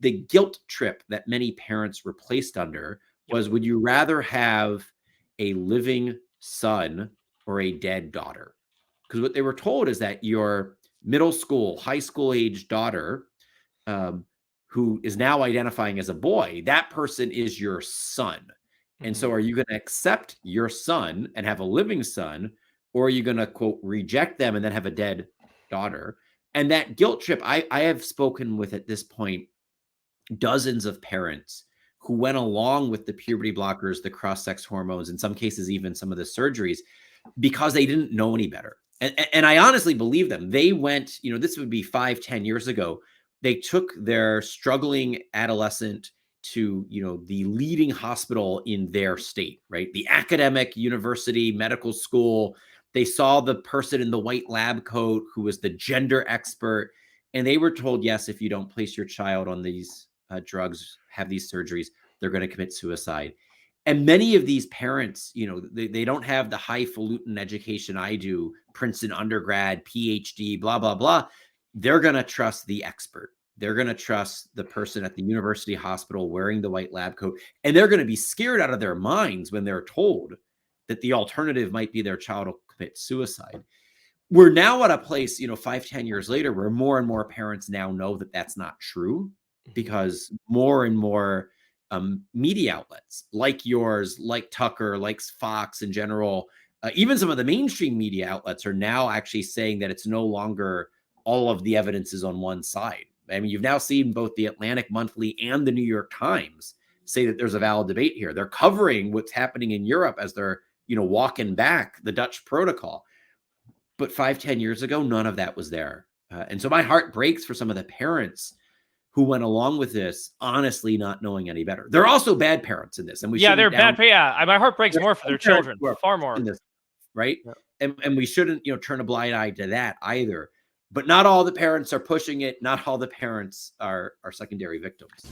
the guilt trip that many parents were placed under was, would you rather have a living son or a dead daughter? Because what they were told is that your middle school, high school age daughter, who is now identifying as a boy, that person is your son. And so are you going to accept your son and have a living son, or are you going to, quote, reject them and then have a dead daughter? And that guilt trip, I have spoken with at this point dozens of parents who went along with the puberty blockers, the cross-sex hormones, in some cases, even some of the surgeries, because they didn't know any better. And I honestly believe them. They went, this would be 5-10 years ago. They took their struggling adolescent to, the leading hospital in their state, right? The academic university, medical school. They saw the person in the white lab coat who was the gender expert. And they were told, yes, if you don't place your child on these drugs, have these surgeries, they're going to commit suicide. And many of these parents, they don't have the highfalutin education I do, Princeton undergrad, PhD, blah, blah, blah. They're going to trust the expert. They're going to trust the person at the university hospital wearing the white lab coat. And they're going to be scared out of their minds when they're told that the alternative might be their child will commit suicide. We're now at a place, 5-10 years later, where more and more parents now know that that's not true, because more and more media outlets like yours, like Tucker, like Fox in general, even some of the mainstream media outlets are now actually saying that it's no longer all of the evidence is on one side. I mean, you've now seen both the Atlantic Monthly and the New York Times say that there's a valid debate here. They're covering what's happening in Europe as they're, walking back the Dutch protocol. But 5-10 years ago, none of that was there. And so my heart breaks for some of the parents who went along with this, honestly not knowing any better. They're also bad parents in this. And they're bad. Yeah, my heart breaks more for their children, far more. In this, right? Yeah. And we shouldn't, turn a blind eye to that either. But not all the parents are pushing it. Not all the parents are secondary victims.